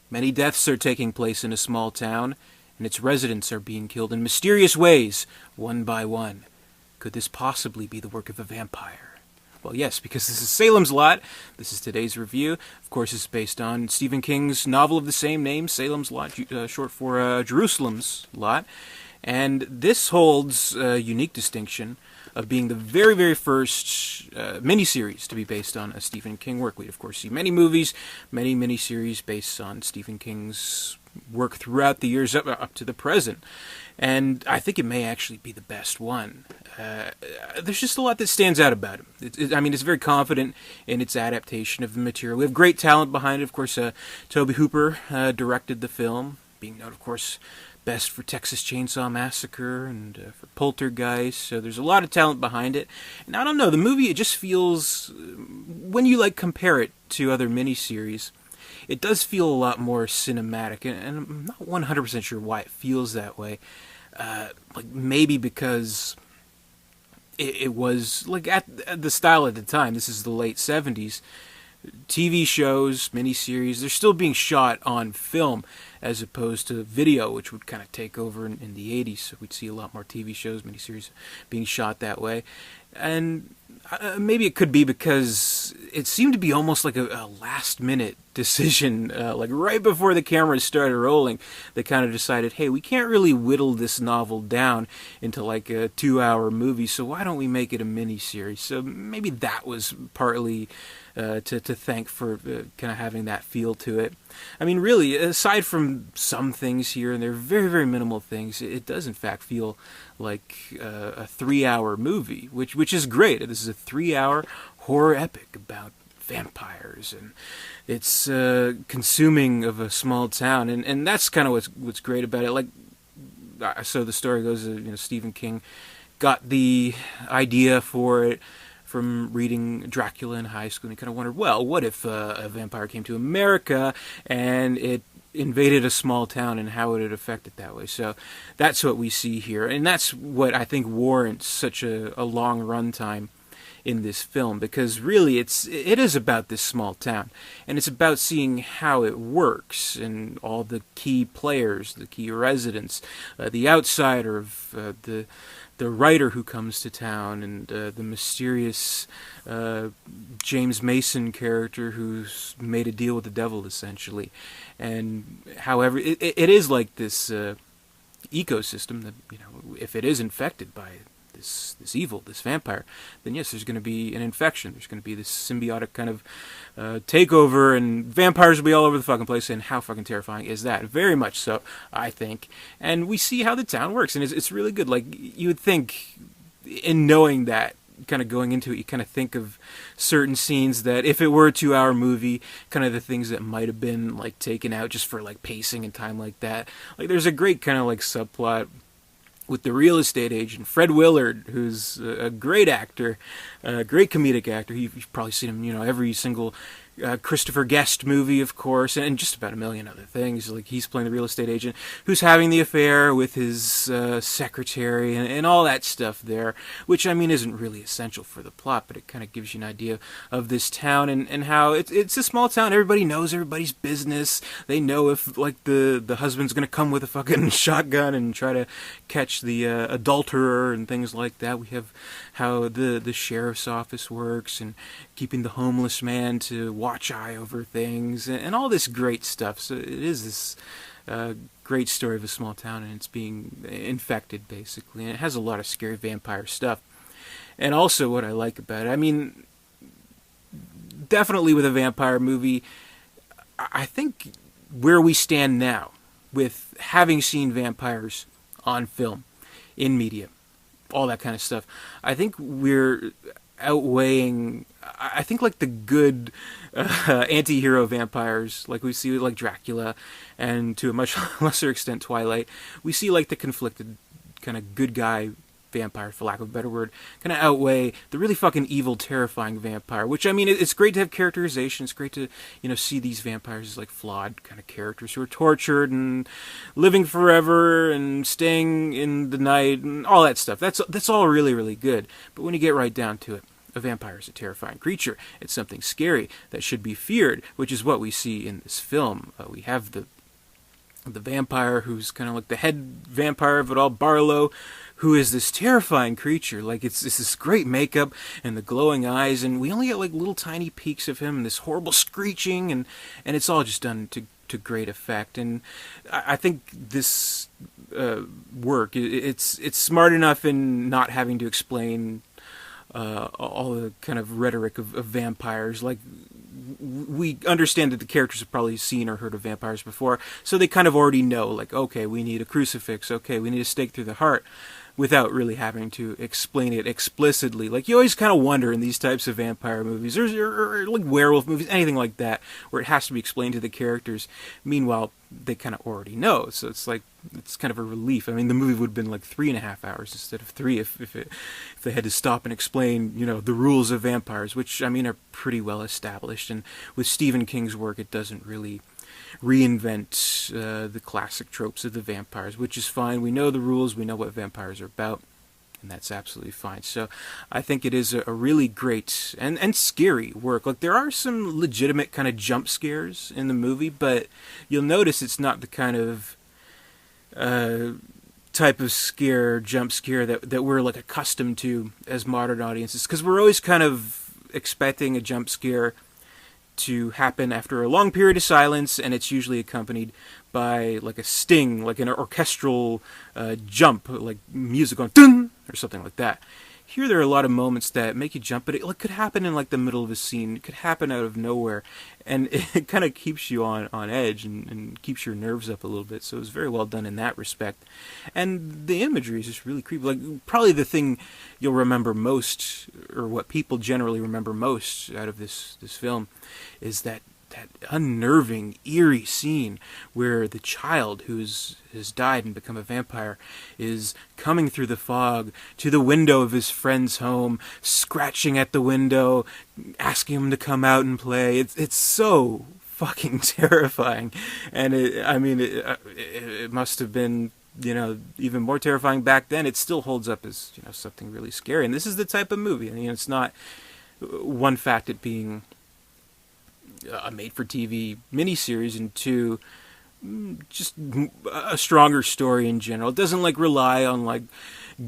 Many deaths are taking place in a small town, and its residents are being killed in mysterious ways, one by one. Could this possibly be the work of a vampire? Well, yes, because this is Salem's Lot. This is today's review. Of course, it's based on Stephen King's novel of the same name, Salem's Lot, short for Jerusalem's Lot. And this holds a unique distinction of being the very, very first miniseries to be based on a Stephen King work. We, of course, see many movies, many miniseries based on Stephen King's work throughout the years up to the present. And I think it may actually be the best one. There's just a lot that stands out about him. It's very confident in its adaptation of the material. We have great talent behind it. Of course, Tobe Hooper directed the film, being known, of course, best for Texas Chainsaw Massacre and for Poltergeist. So there's a lot of talent behind it. And I don't know, the movie, it just feels, when you compare it to other miniseries, it does feel a lot more cinematic. And I'm not 100% sure why it feels that way. Maybe because it was at the style at the time. This is the late 70s. TV shows, miniseries, they're still being shot on film as opposed to video, which would kind of take over in the 80s. So we'd see a lot more TV shows, miniseries being shot that way. And maybe it could be because it seemed to be almost like a last-minute decision, right before the cameras started rolling. They kind of decided, hey, we can't really whittle this novel down into a 2-hour movie, so why don't we make it a miniseries? So maybe that was partly to thank for kind of having that feel to it. I mean, really, aside from some things here and there, very, very minimal things, it does in fact feel like a 3-hour movie, which is great. This is a 3-hour horror epic about vampires, and it's consuming of a small town, and that's kind of what's great about it. So the story goes, Stephen King got the idea for it from reading Dracula in high school, and he kind of wondered, well, what if a vampire came to America and it invaded a small town, and how would it affect it that way? So that's what we see here, and that's what I think warrants such a long runtime in this film, because really it is about this small town, and it's about seeing how it works, and all the key players, the key residents, the outsider of the writer who comes to town, and the mysterious James Mason character who's made a deal with the devil, essentially. And however, it is like this ecosystem that, if it is infected by this evil, this vampire, then yes, there's going to be an infection. There's going to be this symbiotic kind of takeover, and vampires will be all over the fucking place, and how fucking terrifying is that? Very much so, I think. And we see how the town works, and it's really good. You would think, in knowing that, kind of going into it, you kind of think of certain scenes that, if it were a 2-hour movie, kind of the things that might have been, taken out just for, pacing and time like that. There's a great kind of, subplot with the real estate agent, Fred Willard, who's a great actor, a great comedic actor. You've probably seen him, every single Christopher Guest movie, of course, and just about a million other things. He's playing the real estate agent who's having the affair with his secretary and all that stuff there, which, isn't really essential for the plot, but it kind of gives you an idea of this town and how it's a small town. Everybody knows everybody's business. They know if, the husband's going to come with a fucking shotgun and try to catch the adulterer and things like that. We have how the sheriff's office works, and keeping the homeless man to watch eye over things, and all this great stuff. So it is this great story of a small town, and it's being infected, basically. And it has a lot of scary vampire stuff. And also what I like about it, definitely with a vampire movie, I think where we stand now, with having seen vampires on film, in media, all that kind of stuff, I think we're outweighing, I think, the good anti-hero vampires, we see Dracula, and to a much lesser extent Twilight. We see the conflicted kind of good guy vampire, for lack of a better word, kind of outweigh the really fucking evil, terrifying vampire. Which, it's great to have characterization. It's great to, see these vampires as flawed kind of characters who are tortured and living forever and staying in the night and all that stuff. That's all really, really good. But when you get right down to it, a vampire is a terrifying creature. It's something scary that should be feared, which is what we see in this film. We have the vampire who's kind of like the head vampire of it all, Barlow, who is this terrifying creature. Like, it's this great makeup and the glowing eyes, and we only get like little tiny peeks of him and this horrible screeching, and it's all just done to great effect. And I think this work, it's smart enough in not having to explain all the kind of rhetoric of vampires. Like, we understand that the characters have probably seen or heard of vampires before, so they kind of already know, like, okay, we need a crucifix, okay, we need a stake through the heart, without really having to explain it explicitly. Like, you always kind of wonder in these types of vampire movies, or like werewolf movies, anything like that, where it has to be explained to the characters. Meanwhile, they kind of already know, so it's like, it's kind of a relief. I mean, the movie would have been like 3.5 hours instead of 3 if they had to stop and explain, the rules of vampires, which, I mean, are pretty well established. And with Stephen King's work, it doesn't really reinvent the classic tropes of the vampires, which is fine. We know the rules, we know what vampires are about, and that's absolutely fine. So I think it is a really great and scary work. Like, there are some legitimate kind of jump scares in the movie, but you'll notice it's not the kind of type of jump scare that we're like accustomed to as modern audiences, because we're always kind of expecting a jump scare to happen after a long period of silence, and it's usually accompanied by like a sting, like an orchestral jump, like music going dun or something like that. Here there are a lot of moments that make you jump, but it could happen in like the middle of a scene. It could happen out of nowhere, and it kind of keeps you on edge and keeps your nerves up a little bit. So it was very well done in that respect. And the imagery is just really creepy. Like, probably the thing you'll remember most, or what people generally remember most out of this film, is that unnerving, eerie scene where the child who has died and become a vampire is coming through the fog to the window of his friend's home, scratching at the window, asking him to come out and play. It's so fucking terrifying, and it must have been even more terrifying back then. It still holds up as something really scary, and this is the type of movie. It's not one fact it being a made-for-TV miniseries, and two, just a stronger story in general. It doesn't rely on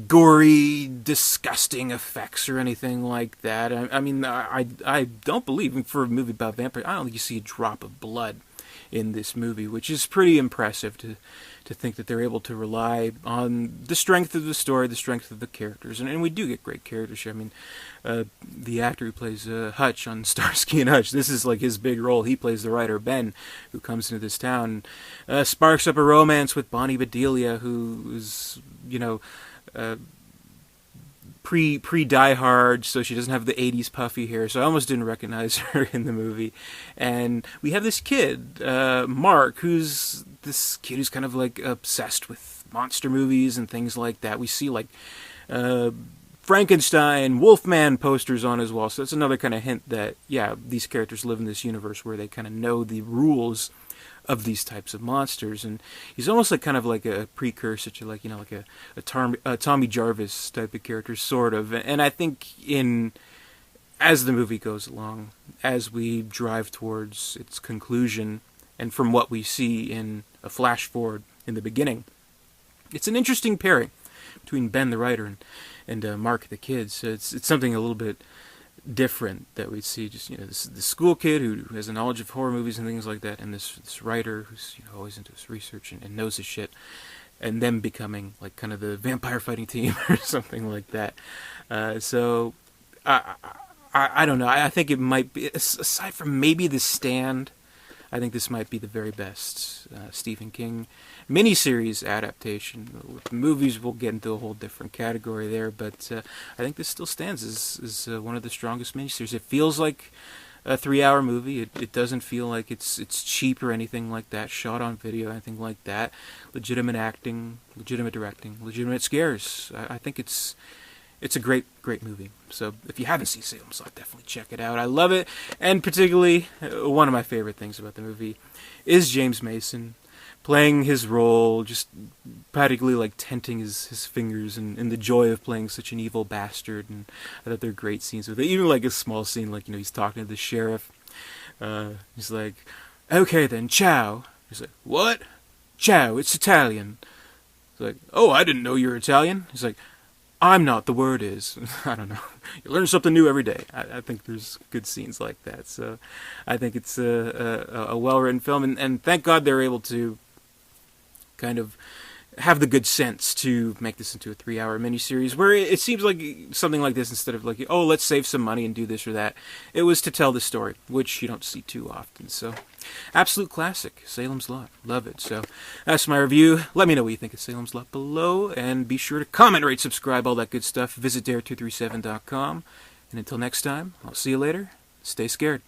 gory, disgusting effects or anything like that. I don't believe, for a movie about vampires, I don't think you see a drop of blood in this movie, which is pretty impressive to think that they're able to rely on the strength of the story, the strength of the characters, and we do get great characters here. The actor who plays Hutch on Starsky and Hutch, this is his big role. He plays the writer Ben, who comes into this town, sparks up a romance with Bonnie Bedelia, who's pre Die Hard, so she doesn't have the 80s puffy hair, so I almost didn't recognize her in the movie. And we have this kid, Mark, who's kind of obsessed with monster movies and things like that. We see Frankenstein, Wolfman posters on his wall, so that's another kind of hint that, yeah, these characters live in this universe where they kind of know the rules of these types of monsters. And he's almost kind of a precursor to a Tommy Jarvis type of character, sort of. And I think as the movie goes along, as we drive towards its conclusion, and from what we see in a flash forward in the beginning, it's an interesting pairing between Ben the writer and Mark the kid. So it's something a little bit different that we see. Just this school kid who has a knowledge of horror movies and things like that, and this writer who's always into his research and knows his shit, and them becoming kind of the vampire fighting team or something like that. So I don't know. I think it might be, aside from maybe The Stand, I think this might be the very best Stephen King miniseries adaptation. The movies will get into a whole different category there, but I think this still stands as one of the strongest miniseries. It feels like a 3-hour movie. It doesn't feel like it's cheap or anything like that, shot on video, anything like that. Legitimate acting, legitimate directing, legitimate scares. I think it's a great movie. So if you haven't seen Salem's Lot, definitely check it out. I love it, and particularly one of my favorite things about the movie is James Mason playing his role, just practically like tenting his fingers and the joy of playing such an evil bastard. And I thought they're great scenes with it. Even like a small scene, like, he's talking to the sheriff. He's like, okay then, ciao. He's like, what? Ciao, it's Italian. He's like, oh, I didn't know you were Italian. He's like, I'm not, the word is. I don't know. You learn something new every day. I think there's good scenes like that. So I think it's a well-written film. And thank God they're able to kind of have the good sense to make this into a 3-hour miniseries, where it seems like something like this, instead of like, oh, let's save some money and do this or that, it was to tell the story, which you don't see too often. So, absolute classic, Salem's Lot. Love it. So, that's my review. Let me know what you think of Salem's Lot below, and be sure to comment, rate, subscribe, all that good stuff. Visit Dare237.com. And until next time, I'll see you later. Stay scared.